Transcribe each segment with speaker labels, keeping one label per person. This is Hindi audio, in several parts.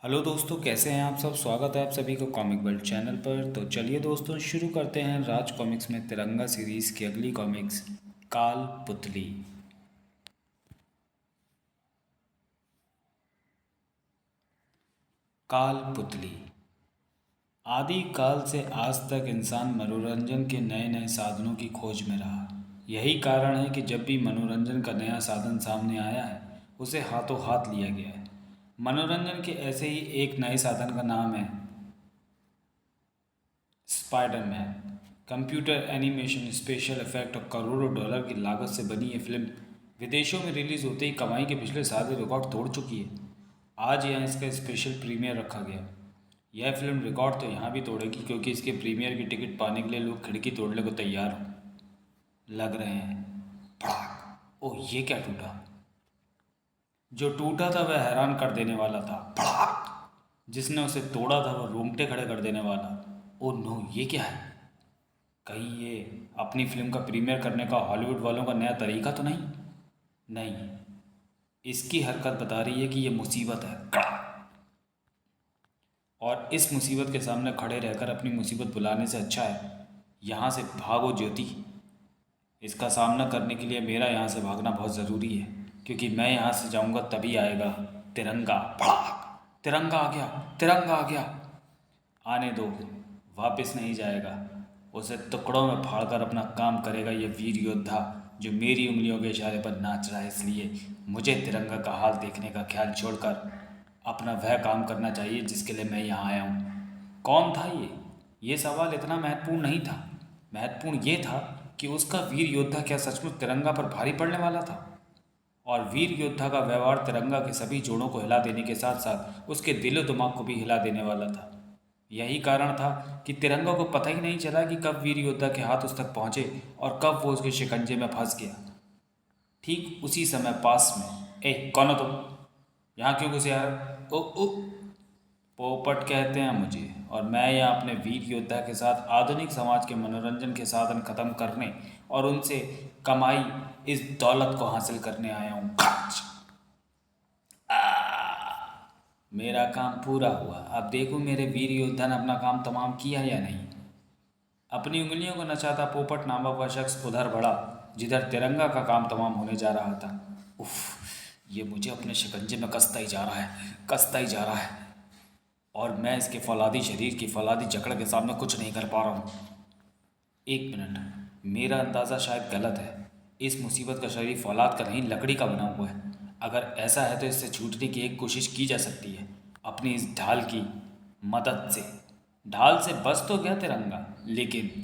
Speaker 1: हेलो दोस्तों, कैसे हैं आप सब। स्वागत है आप सभी को कॉमिक वर्ल्ड चैनल पर। तो चलिए दोस्तों, शुरू करते हैं राज कॉमिक्स में तिरंगा सीरीज़ की अगली कॉमिक्स काल पुतली। काल पुतली। आदि काल से आज तक इंसान मनोरंजन के नए नए साधनों की खोज में रहा। यही कारण है कि जब भी मनोरंजन का नया साधन सामने आया है उसे हाथों हाथ लिया गया है। मनोरंजन के ऐसे ही एक नए साधन का नाम है Spiderman. Computer animation, special effect और करोड़ों डॉलर की लागत से बनी ये फिल्म विदेशों में रिलीज होते ही कमाई के पिछले सारे रिकॉर्ड तोड़ चुकी है। आज यहाँ इसका स्पेशल प्रीमियर रखा गया। यह फिल्म रिकॉर्ड तो यहाँ भी तोड़ेगी, क्योंकि इसके प्रीमियर की टिकट पाने के लिए लोग खिड़की तोड़ने को तैयार लग रहे हैं। भड़ाक। ओह, ये क्या टूटा। जो टूटा था वह हैरान कर देने वाला था। भड़ाक। जिसने उसे तोड़ा था वह रोंगटे खड़े कर देने वाला। ओह नो, ये क्या है। कहीं ये अपनी फिल्म का प्रीमियर करने का हॉलीवुड वालों का नया तरीका तो नहीं। नहीं, इसकी हरकत बता रही है कि ये मुसीबत है। और इस मुसीबत के सामने खड़े रहकर अपनी मुसीबत बुलाने से अच्छा है यहाँ से भागो ज्योति। इसका सामना करने के लिए मेरा यहाँ से भागना बहुत ज़रूरी है, क्योंकि मैं यहाँ से जाऊँगा तभी आएगा तिरंगा। भड़ाक। तिरंगा आ गया, तिरंगा आ गया। आने दो, वापस नहीं जाएगा। उसे टुकड़ों में फाड़कर अपना काम करेगा ये वीर योद्धा जो मेरी उंगलियों के इशारे पर नाच रहा है। इसलिए मुझे तिरंगा का हाल देखने का ख्याल छोड़कर अपना वह काम करना चाहिए जिसके लिए मैं यहाँ आया हूँ। कौन था ये सवाल इतना महत्वपूर्ण नहीं था। महत्वपूर्ण ये था कि उसका वीर योद्धा क्या सचमुच तिरंगा पर भारी पड़ने वाला था। और वीर योद्धा का व्यवहार तिरंगा के सभी जोड़ों को हिला देने के साथ साथ उसके दिलो दिमाग को भी हिला देने वाला था। यही कारण था कि तिरंगा को पता ही नहीं चला कि कब वीर योद्धा के हाथ उस तक पहुंचे और कब वो उसके शिकंजे में फंस गया। ठीक उसी समय पास में, कौन हो तुम, यहाँ क्यों घुसे यार। ओ ओ, पोपट कहते हैं मुझे, और मैं यहाँ अपने वीर योद्धा के साथ आधुनिक समाज के मनोरंजन के साधन खत्म करने और उनसे कमाई इस दौलत को हासिल करने आया हूँ। मेरा काम पूरा हुआ। अब देखो मेरे वीर योद्धा ने अपना काम तमाम किया या नहीं। अपनी उंगलियों को नचाता पोपट नामक वह शख्स उधर बढ़ा जिधर तिरंगा का काम तमाम होने जा रहा था। उफ, ये मुझे अपने शिकंजे में कसता ही जा रहा है, कसता ही जा रहा है, और मैं इसके फौलादी शरीर की फौलादी जकड़ के सामने कुछ नहीं कर पा रहा हूँ। एक मिनट, मेरा अंदाज़ा शायद गलत है। इस मुसीबत का शरीर फौलाद का नहीं लकड़ी का बना हुआ है। अगर ऐसा है तो इससे छूटने की एक कोशिश की जा सकती है अपनी इस ढाल की मदद से। ढाल से बच तो गया तिरंगा, लेकिन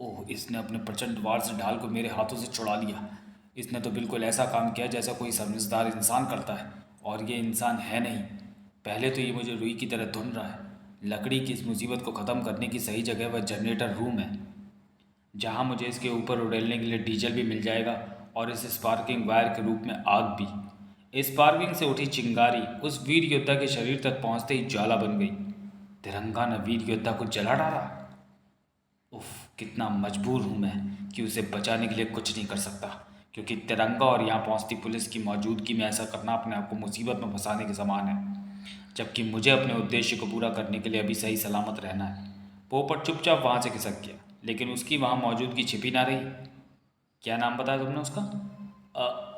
Speaker 1: ओह, इसने अपने प्रचंड वार से ढाल को मेरे हाथों से छुड़ा लिया। इसने तो बिल्कुल ऐसा काम किया जैसा कोई समझदार इंसान करता है, और ये इंसान है नहीं। पहले तो ये मुझे रुई की तरह धुन रहा है। लकड़ी की इस मुसीबत को ख़त्म करने की सही जगह वह जनरेटर रूम है, जहाँ मुझे इसके ऊपर उड़ेलने के लिए डीजल भी मिल जाएगा और इस स्पार्किंग वायर के रूप में आग भी। स्पार्किंग से उठी चिंगारी उस वीर योद्धा के शरीर तक पहुँचते ही ज्वाला बन गई। तिरंगा ने वीर योद्धा को जला डाला। उफ, कितना मजबूर हूँ मैं कि उसे बचाने के लिए कुछ नहीं कर सकता, क्योंकि तिरंगा और यहाँ पहुँचती पुलिस की मौजूदगी में ऐसा करना अपने आप को मुसीबत में फंसाने के समान है, जबकि मुझे अपने उद्देश्य को पूरा करने के लिए अभी सही सलामत रहना है। पोपट चुपचाप वहाँ से खिसक गया, लेकिन उसकी वहाँ मौजूदगी छिपी ना रही। क्या नाम बताया तुमने उसका।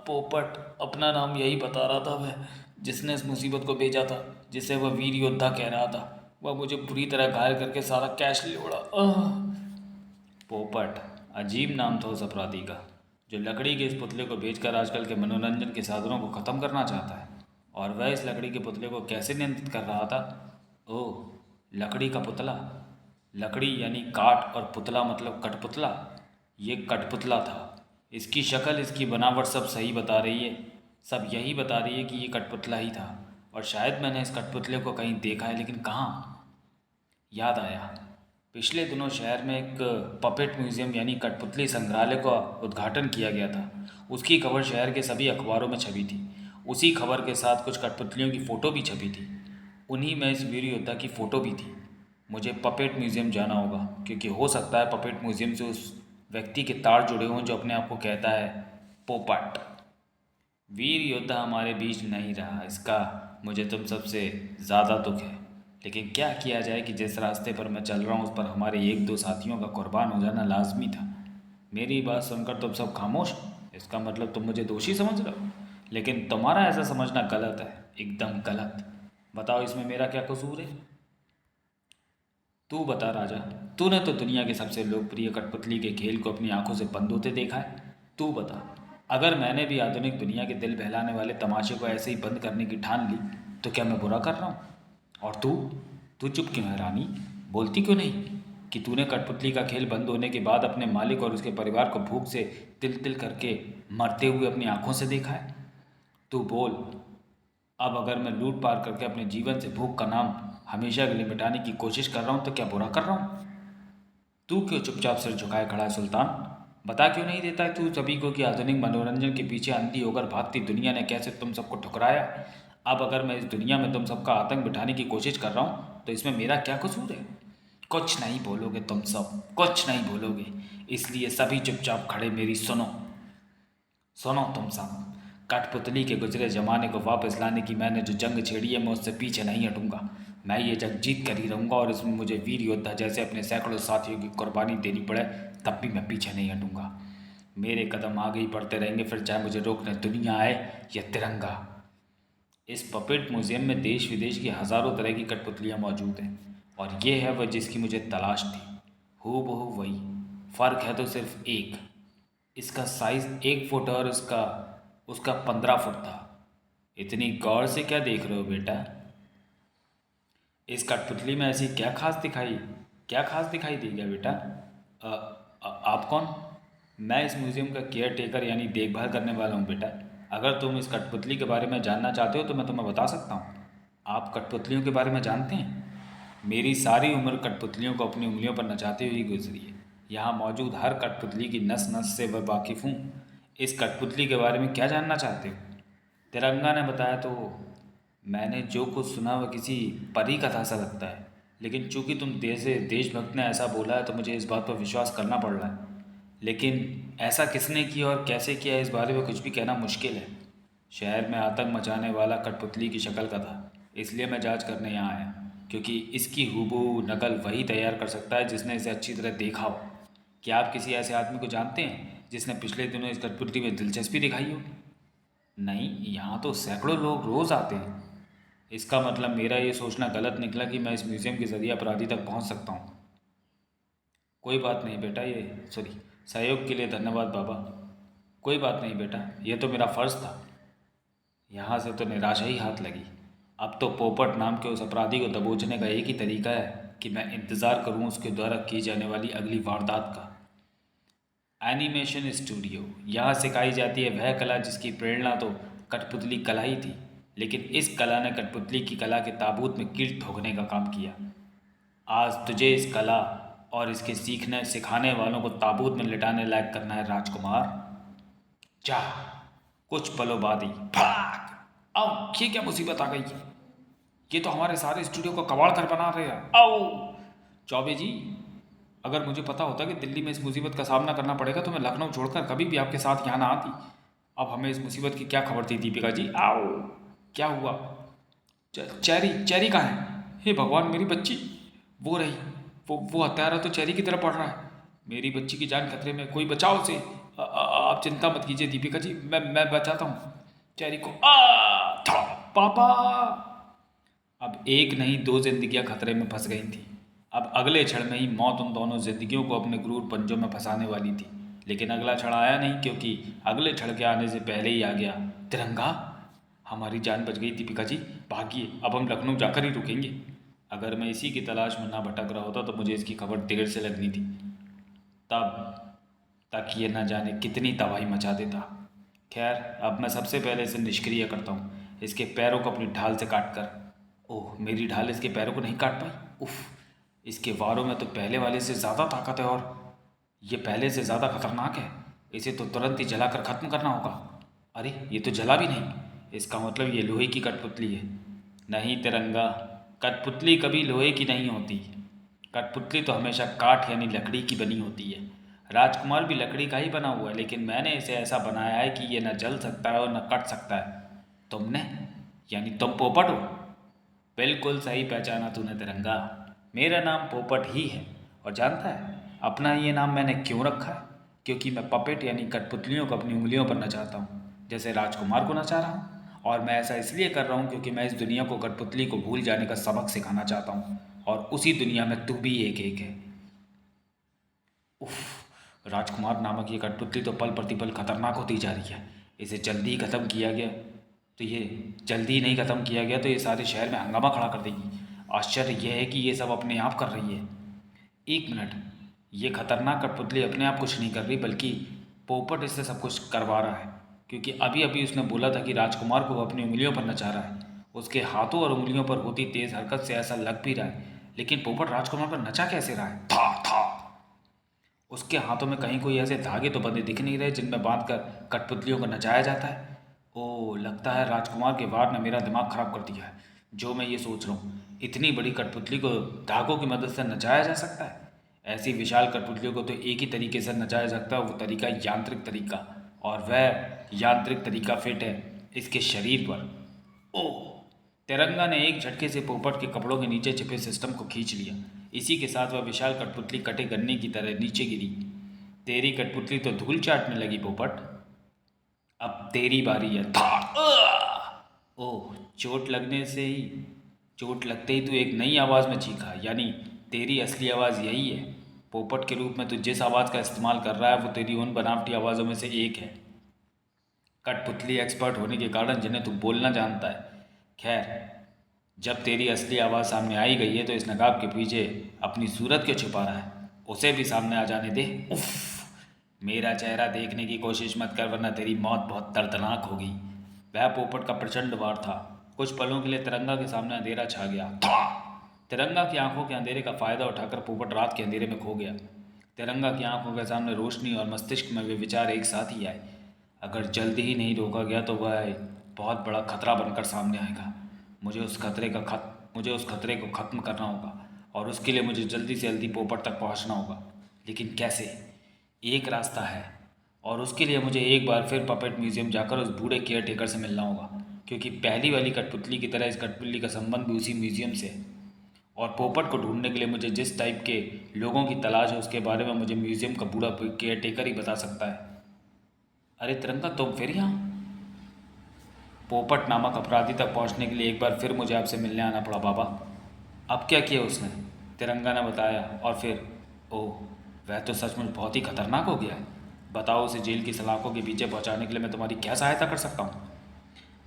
Speaker 1: पोपट अपना नाम यही बता रहा था वह, जिसने इस मुसीबत को भेजा था, जिसे वह वीर योद्धा कह रहा था। वह मुझे बुरी तरह घायल करके सारा कैश ले उड़ा। पोपट, अजीब नाम था उस अपराधी का, जो लकड़ी के इस पुतले को बेचकर आजकल के मनोरंजन के साधनों को ख़त्म करना चाहता है। और वह इस लकड़ी के पुतले को कैसे नियंत्रित कर रहा था। ओह, लकड़ी का पुतला। लकड़ी यानी काठ और पुतला मतलब कठपुतला। ये कठपुतला था। इसकी शक्ल, इसकी बनावट सब सही बता रही है। सब यही बता रही है कि ये कठपुतला ही था, और शायद मैंने इस कठपुतले को कहीं देखा है, लेकिन कहाँ। याद आया, पिछले दिनों शहर में एक पपेट म्यूज़ियम यानी कठपुतली संग्रहालय का उद्घाटन किया गया था। उसकी खबर शहर के सभी अखबारों में छपी थी। उसी खबर के साथ कुछ कठपुतलियों की फ़ोटो भी छपी थी। उन्हीं में इस वीर योद्धा की फ़ोटो भी थी। मुझे पपेट म्यूज़ियम जाना होगा, क्योंकि हो सकता है पपेट म्यूज़ियम से उस व्यक्ति के तार जुड़े हों जो अपने आप को कहता है पोपट। वीर योद्धा हमारे बीच नहीं रहा, इसका मुझे तुम सबसे ज़्यादा दुख है, लेकिन क्या किया जाए कि जिस रास्ते पर मैं चल रहा हूँ उस पर हमारे एक दो साथियों का कुर्बान हो जाना लाजमी था। मेरी बात सुनकर तुम सब खामोश हो, इसका मतलब तुम मुझे दोषी समझ रहे हो। लेकिन तुम्हारा ऐसा समझना गलत है, एकदम गलत। बताओ इसमें मेरा क्या कसूर है? तू बता राजा, तूने तो दुनिया के सबसे लोकप्रिय कठपुतली के खेल को अपनी आंखों से बंद होते देखा है। तू बता, अगर मैंने भी आधुनिक दुनिया के दिल बहलाने वाले तमाशे को ऐसे ही बंद करने की ठान ली तो क्या मैं बुरा कर रहा हूँ? और तू तू चुप क्यों है रानी? बोलती क्यों नहीं कि तूने कठपुतली का खेल बंद होने के बाद अपने मालिक और उसके परिवार को भूख से तिल तिल करके मरते हुए अपनी आंखों से देखा है? तू बोल। अब अगर मैं लूट पार करके अपने जीवन से भूख का नाम हमेशा के लिए मिटाने की कोशिश कर रहा हूँ तो क्या बुरा कर रहा हूँ? तू क्यों चुपचाप सिर झुकाए खड़ा है सुल्तान? बता क्यों नहीं देता है तू सभी को कि आधुनिक मनोरंजन के पीछे अंधी होकर भागती दुनिया ने कैसे तुम सबको ठुकराया? अब अगर मैं इस दुनिया में तुम सबका आतंक बिठाने की कोशिश कर रहा हूँ तो इसमें मेरा क्या कसूर है? कुछ नहीं बोलोगे तुम सब, कुछ नहीं बोलोगे, इसलिए सभी चुपचाप खड़े मेरी सुनो। सुनो तुम सब, कठपुतली के गुजरे जमाने को वापस लाने की मैंने जो जंग छेड़ी है मैं उससे पीछे नहीं हटूंगा। मैं ये जंग जीत कर ही रहूँगा और इसमें मुझे वीर योद्धा जैसे अपने सैकड़ों साथियों की कुर्बानी देनी पड़े तब भी मैं पीछे नहीं हटूंगा। मेरे कदम आगे ही बढ़ते रहेंगे, फिर चाहे मुझे रोकने दुनिया आए या तिरंगा। इस पपेट म्यूजियम में देश विदेश की हज़ारों तरह की कठपुतलियाँ मौजूद हैं और ये है वह जिसकी मुझे तलाश थी। हूबहू वही, फ़र्क है तो सिर्फ एक, इसका साइज़ 1 फुट और उसका उसका 15 फुट था। इतनी गौर से क्या देख रहे हो बेटा? इस कठपुतली में ऐसी क्या खास दिखाई दी क्या बेटा? आप कौन? मैं इस म्यूज़ियम का केयर टेकर यानी देखभाल करने वाला हूँ बेटा। अगर तुम इस कठपुतली के बारे में जानना चाहते हो तो मैं तुम्हें बता सकता हूँ। आप कठपुतलियों के बारे में जानते हैं? मेरी सारी उम्र कठपुतलियों को अपनी उंगलियों पर नचाते हुए ही गुजरी है। यहाँ मौजूद हर कठपुतली की नस नस से वह वाकिफ़ हूँ। इस कठपुतली के बारे में क्या जानना चाहते हो? तिरंगा ने बताया तो मैंने जो कुछ सुना वह किसी परी कथा सा लगता है, लेकिन चूंकि तुम देशभक्त ने ऐसा बोला है तो मुझे इस बात पर विश्वास करना पड़ रहा है। लेकिन ऐसा किसने किया और कैसे किया इस बारे में कुछ भी कहना मुश्किल है। शहर में आतंक मचाने वाला कठपुतली की शक्ल का था, इसलिए मैं जांच करने यहाँ आया, क्योंकि इसकी हूबहू नकल वही तैयार कर सकता है जिसने इसे अच्छी तरह देखा हो। क्या आप किसी ऐसे आदमी को जानते हैं जिसने पिछले दिनों इस कठपुतली में दिलचस्पी दिखाई हो? नहीं, यहाँ तो सैकड़ों लोग रोज़ आते हैं। इसका मतलब मेरा ये सोचना गलत निकला कि मैं इस म्यूज़ियम के ज़रिए अपराधी तक पहुँच सकता हूँ। कोई बात नहीं बेटा, ये सॉरी, सहयोग के लिए धन्यवाद बाबा। कोई बात नहीं बेटा, ये तो मेरा फ़र्ज़ था। यहाँ से तो निराशा ही हाथ लगी। अब तो पोपट नाम के उस अपराधी को दबोचने का एक ही तरीका है कि मैं इंतज़ार करूँ उसके द्वारा की जाने वाली अगली वारदात का। एनिमेशन स्टूडियो, यहाँ सिखाई जाती है वह कला जिसकी प्रेरणा तो कठपुतली कला ही थी, लेकिन इस कला ने कठपुतली की कला के ताबूत में कील ठोकने का काम किया। आज तुझे इस कला और इसके सीखने सिखाने वालों को ताबूत में लिटाने लायक करना है राजकुमार। जा, कुछ पलों बाद ही भाग। आओ, ये क्या मुसीबत आ गई? ये तो हमारे सारे स्टूडियो को कबाड़ कर बना रहे हैं। आओ चौबे जी, अगर मुझे पता होता कि दिल्ली में इस मुसीबत का सामना करना पड़ेगा तो मैं लखनऊ छोड़कर कभी भी आपके साथ यहाँ ना आती। अब हमें इस मुसीबत की क्या खबर थी दीपिका जी? आओ, क्या हुआ? चेरी, चेरी कहाँ है? हे भगवान, मेरी बच्ची! वो रही, वो हत्यारा तो चेरी की तरफ बढ़ रहा है। मेरी बच्ची की जान खतरे में, कोई बचाओ उसे। आप चिंता मत कीजिए दीपिका जी, मैं बचाता हूँ चेरी को। पापा! अब एक नहीं दो जिंदगियां खतरे में फंस गई थी। अब अगले क्षण में ही मौत उन दोनों जिंदगियों को अपने क्रूर पंजों में फंसाने वाली थी। लेकिन अगला क्षण आया नहीं, क्योंकि अगले क्षण के आने से पहले ही आ गया तिरंगा। हमारी जान बच गई दीपिका जी, भागिए, अब हम लखनऊ जाकर ही रुकेंगे। अगर मैं इसी की तलाश में ना भटक रहा होता तो मुझे इसकी खबर देर से लगनी थी, तब तक ये न जाने कितनी तबाही मचा देता। खैर, अब मैं सबसे पहले इसे निष्क्रिय करता हूँ, इसके पैरों को अपनी ढाल से काट कर। ओह, मेरी ढाल इसके पैरों को नहीं काट पाई। उफ, इसके वारों में तो पहले वाले से ज़्यादा ताकत है और ये पहले से ज़्यादा खतरनाक है। इसे तो तुरंत ही जलाकर ख़त्म करना होगा। अरे, ये तो जला भी नहीं, इसका मतलब ये लोहे की कठपुतली है। नहीं तिरंगा, कठपुतली कभी लोहे की नहीं होती। कठपुतली तो हमेशा काठ यानी लकड़ी की बनी होती है। राजकुमार भी लकड़ी का ही बना हुआ है, लेकिन मैंने इसे ऐसा बनाया है कि ये न जल सकता है और न कट सकता है। तुमने यानी तुम पोपट हो? बिल्कुल सही पहचाना तूने तिरंगा। मेरा नाम पोपट ही है। और जानता है अपना ये नाम मैंने क्यों रखा है? क्योंकि मैं पपेट यानी कठपुतलियों को अपनी उंगलियों पर नचाता हूँ, जैसे राजकुमार को नचा रहा हूँ। और मैं ऐसा इसलिए कर रहा हूँ क्योंकि मैं इस दुनिया को कठपुतली को भूल जाने का सबक सिखाना चाहता हूँ। और उसी दुनिया में तू भी एक है। उफ, राजकुमार नामक ये कठपुतली तो पल प्रतिपल खतरनाक होती जा रही है। इसे जल्दी ही ख़त्म किया गया तो ये जल्दी ही नहीं ख़त्म किया गया तो ये सारे शहर में हंगामा खड़ा कर देगी। आश्चर्य यह है कि ये सब अपने आप कर रही है। एक मिनट, ये खतरनाक कठपुतली अपने आप कुछ नहीं कर रही, बल्कि पोपट इससे सब कुछ करवा रहा है। क्योंकि अभी अभी उसने बोला था कि राजकुमार को वो अपनी उंगलियों पर नचा रहा है। उसके हाथों और उंगलियों पर होती तेज हरकत से ऐसा लग भी रहा है, लेकिन पोपट राजकुमार पर नचा कैसे रहा है? था था उसके हाथों में कहीं कोई ऐसे धागे तो बंधे दिख नहीं रहे जिनमें बांध कर कठपुतलियों को नचाया जाता है। ओह, लगता है राजकुमार के वार ने मेरा दिमाग खराब कर दिया है। जो मैं ये सोच रहा हूँ, इतनी बड़ी कठपुतली को धागों की मदद से नचाया जा सकता है? ऐसी विशाल कठपुतलियों को तो एक ही तरीके से नचाया जा सकता है, वो तरीका यांत्रिक तरीका। और वह यांत्रिक तरीका फिट है इसके शरीर पर। ओह, तिरंगा ने एक झटके से पोपट के कपड़ों के नीचे छिपे सिस्टम को खींच लिया। इसी के साथ वह विशाल कठपुतली कटे गन्ने की तरह नीचे गिरी। तेरी कठपुतली तो धूल चाटने लगी पोपट। अब तेरी बारी है। था ओह, चोट लगते ही तू एक नई आवाज़ में चीखा। यानी तेरी असली आवाज़ यही है। पोपट के रूप में तू जिस आवाज़ का इस्तेमाल कर रहा है वो तेरी उन बनावटी आवाज़ों में से एक है, कठपुतली एक्सपर्ट होने के कारण जिन्हें तू बोलना जानता है। खैर, जब तेरी असली आवाज़ सामने आई गई है तो इस नकाब के पीछे अपनी सूरत क्यों छुपा रहा है? उसे भी सामने आ जाने दे। उफ, मेरा चेहरा देखने की कोशिश मत कर वरना तेरी मौत बहुत दर्दनाक होगी। वह पोपट का प्रचंड वार था। कुछ पलों के लिए तिरंगा के सामने अंधेरा छा गया था। तिरंगा की आंखों के अंधेरे का फायदा उठाकर पोपट रात के अंधेरे में खो गया। तिरंगा की आंखों के सामने रोशनी और मस्तिष्क में वे विचार एक साथ ही आए। अगर जल्दी ही नहीं रोका गया तो वह एक बहुत बड़ा खतरा बनकर सामने आएगा। मुझे उस खतरे को ख़त्म करना होगा और उसके लिए मुझे जल्दी से जल्दी पोपट तक पहुंचना होगा। लेकिन कैसे? एक रास्ता है, और उसके लिए मुझे एक बार फिर पपेट म्यूज़ियम जाकर उस बूढ़े केयर टेकर से मिलना होगा। क्योंकि पहली वाली कठपुतली की तरह इस कठपुतली का संबंध भी उसी म्यूज़ियम से है। और पोपट को ढूंढने के लिए मुझे जिस टाइप के लोगों की तलाश है उसके बारे में मुझे म्यूज़ियम का बूढ़ा केयर टेकर ही बता सकता है। अरे तिरंगा, तुम फिर यहाँ? पोपट नामक अपराधी तक पहुंचने के लिए एक बार फिर मुझे आपसे मिलने आना पड़ा बाबा। अब क्या किया उसने? तिरंगा ने बताया। और फिर ओह, वह तो सचमुच बहुत ही खतरनाक हो गया है। बताओ, उसे जेल की सलाखों के पीछे पहुंचाने के लिए मैं तुम्हारी क्या सहायता कर सकता हूँ?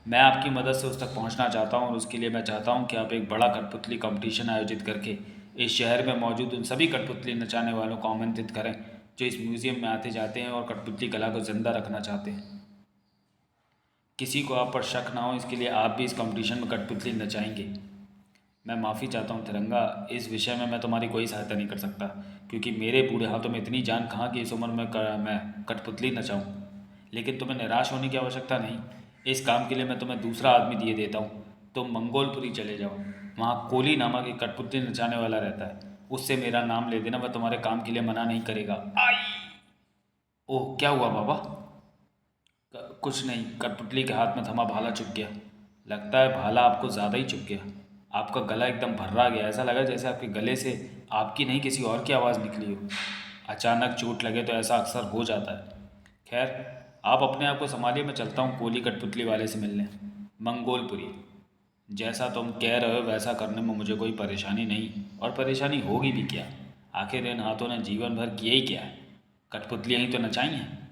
Speaker 1: मैं आपकी मदद से उस तक पहुंचना चाहता हूं और उसके लिए मैं चाहता हूं कि आप एक बड़ा कठपुतली कंपटीशन आयोजित करके इस शहर में मौजूद उन सभी कठपुतली नचाने वालों को आमंत्रित करें जो इस म्यूज़ियम में आते जाते हैं और कठपुतली कला को ज़िंदा रखना चाहते हैं। किसी को आप पर शक ना हो, इसके लिए आप भी इस कंपटीशन में कठपुतली नचाएंगे। मैं माफ़ी चाहता हूँ तिरंगा, इस विषय में मैं तुम्हारी कोई सहायता नहीं कर सकता, क्योंकि मेरे बूढ़े हाथों में इतनी जान कहाँ कि इस उम्र में मैं कठपुतली नचाऊँ। लेकिन तुम्हें निराश होने की आवश्यकता नहीं। इस काम के लिए मैं तुम्हें दूसरा आदमी दिए देता हूँ। तुम मंगोलपुरी चले जाओ। वहाँ कोली नामक एक कठपुतली नचाने वाला रहता है। उससे मेरा नाम ले देना, वह तुम्हारे काम के लिए मना नहीं करेगा। आई! ओह, क्या हुआ बाबा? कुछ नहीं, कठपुतली के हाथ में थमा भाला चुप गया। लगता है भाला आपको ज़्यादा ही चुप गया। आपका गला एकदम भर्रा गया। ऐसा लगा जैसे आपके गले से आपकी नहीं किसी और की आवाज़ निकली हो। अचानक चोट लगे तो ऐसा अक्सर हो जाता है। खैर, आप अपने आप को संभालिए, मैं चलता हूँ कोली कठपुतली वाले से मिलने। मंगोलपुरी, जैसा तुम कह रहे हो वैसा करने में मुझे कोई परेशानी नहीं, और परेशानी होगी भी क्या? आखिर इन हाथों ने जीवन भर किया ही क्या है? कठपुतलियाँ ही तो नचाई हैं।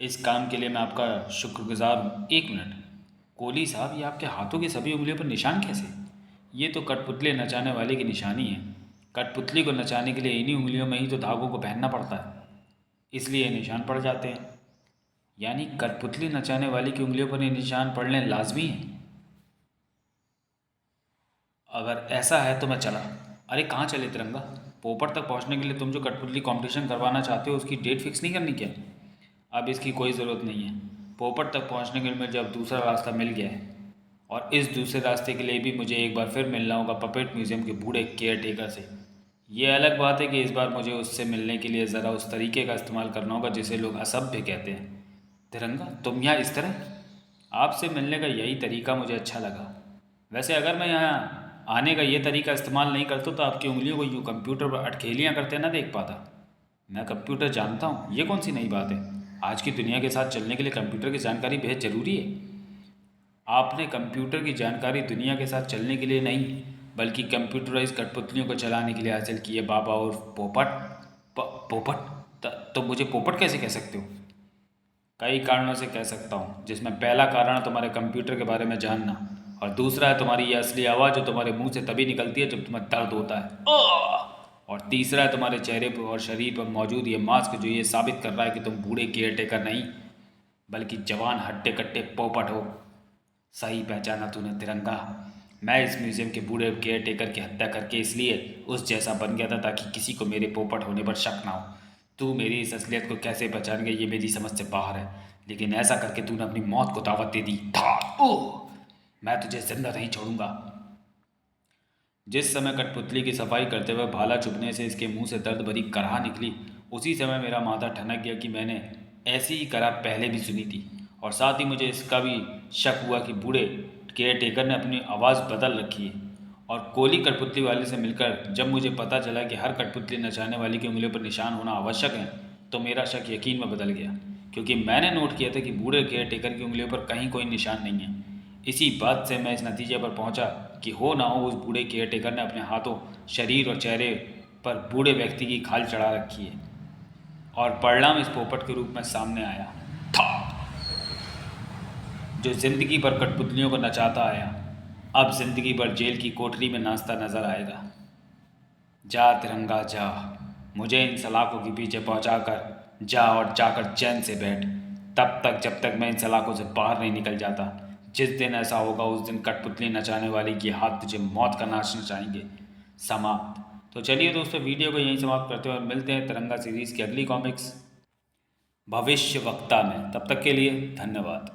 Speaker 1: इस काम के लिए मैं आपका शुक्रगुजार हूँ। एक मिनट कोहली साहब, ये आपके हाथों की सभी उंगलियों पर निशान कैसे? ये तो कठपुतली नचाने वाले की निशानी है। कठपुतली को नचाने के लिए इन्हीं उंगलियों में ही तो धागों को पहनना पड़ता है, इसलिए ये निशान पड़ जाते हैं। यानी कठपुतली नचाने वाले की उंगलियों पर ये निशान पड़ने लाजमी है? अगर ऐसा है तो मैं चला। अरे कहाँ चले तिरंगा? पोपट तक पहुँचने के लिए तुम जो कठपुतली कंपटीशन करवाना चाहते हो उसकी डेट फिक्स नहीं करनी क्या? अब इसकी कोई ज़रूरत नहीं है। पोपट तक पहुंचने के लिए मुझे अब दूसरा रास्ता मिल गया है, और इस दूसरे रास्ते के लिए भी मुझे एक बार फिर मिलना होगा पपेट म्यूज़ियम के बूढ़े केयर टेकर से। ये अलग बात है कि इस बार मुझे उससे मिलने के लिए ज़रा उस तरीके का इस्तेमाल करना होगा जिसे लोग असभ्य कहते हैं। तिरंगा, तुम यहाँ इस तरह? आपसे मिलने का यही तरीका मुझे अच्छा लगा। वैसे अगर मैं यहाँ आने का ये तरीका इस्तेमाल नहीं करता तो आपकी उंगलियों को यूँ कंप्यूटर पर अटखेलियाँ करते ना देख पाता। मैं कंप्यूटर जानता हूँ, ये कौन सी नई बात है। आज की दुनिया के साथ चलने के लिए कंप्यूटर की जानकारी बेहद ज़रूरी है। आपने कंप्यूटर की जानकारी दुनिया के साथ चलने के लिए नहीं, बल्कि कंप्यूटराइज कठपुतलियों को चलाने के लिए हासिल की है बाबा। और पोपट पोपट तो मुझे पोपट कैसे कह सकते हो? कई कारणों से कह सकता हूँ, जिसमें पहला कारण है तुम्हारे कंप्यूटर के बारे में जानना, और दूसरा है तुम्हारी ये असली आवाज़ जो तुम्हारे मुंह से तभी निकलती है जब तुम्हें दर्द होता है। और तीसरा है तुम्हारे चेहरे पर और शरीर पर मौजूद ये मास्क जो ये साबित कर रहा है कि तुम बूढ़े केयर टेकर नहीं, बल्कि जवान हट्टे कट्टे पोपट हो। सही पहचाना तूने तिरंगा। मैं इस म्यूज़ियम के बूढ़े केयर टेकर की हत्या करके इसलिए उस जैसा बन गया था ताकि किसी को मेरे पोपट होने पर शक ना हो। तू मेरी इस असलियत को कैसे पहचान गया ये मेरी समझ से बाहर है, लेकिन ऐसा करके तूने अपनी मौत को दावत दे दी। ओह, मैं तुझे जिंदा नहीं छोड़ूंगा। जिस समय कठपुतली की सफाई करते हुए भाला चुभने से इसके मुंह से दर्द भरी कराह निकली, उसी समय मेरा माथा ठनक गया कि मैंने ऐसी ही कराह पहले भी सुनी थी। और साथ ही मुझे इसका भी शक हुआ कि बूढ़े केयर टेकर ने अपनी आवाज़ बदल रखी है। और कोली कठपुतली वाले से मिलकर जब मुझे पता चला कि हर कठपुतली नचाने वाली की उंगलियों पर निशान होना आवश्यक है, तो मेरा शक यकीन में बदल गया, क्योंकि मैंने नोट किया था कि बूढ़े केयर टेकर की उंगलियों पर कहीं कोई निशान नहीं है। इसी बात से मैं इस नतीजे पर पहुंचा कि हो ना हो उस बूढ़े केयर टेकर ने अपने हाथों, शरीर और चेहरे पर बूढ़े व्यक्ति की खाल चढ़ा रखी है। और परिणाम इस पोपट के रूप में सामने आया था, जो जिंदगी भर कठपुतलियों को नचाता आया, अब जिंदगी भर जेल की कोठरी में नाचता नजर आएगा। जा तिरंगा जा, मुझे इन सलाखों के पीछे पहुंचा कर जा, और जाकर चैन से बैठ, तब तक जब तक मैं इन सलाखों से बाहर नहीं निकल जाता। जिस दिन ऐसा होगा उस दिन कठपुतली नचाने वाली के हाथ तुझे मौत का नाच नचाएंगे। समाप्त। तो चलिए दोस्तों, वीडियो को यहीं समाप्त करते हैं और मिलते हैं तिरंगा सीरीज़ की अगली कॉमिक्स भविष्य वक्ता में। तब तक के लिए धन्यवाद।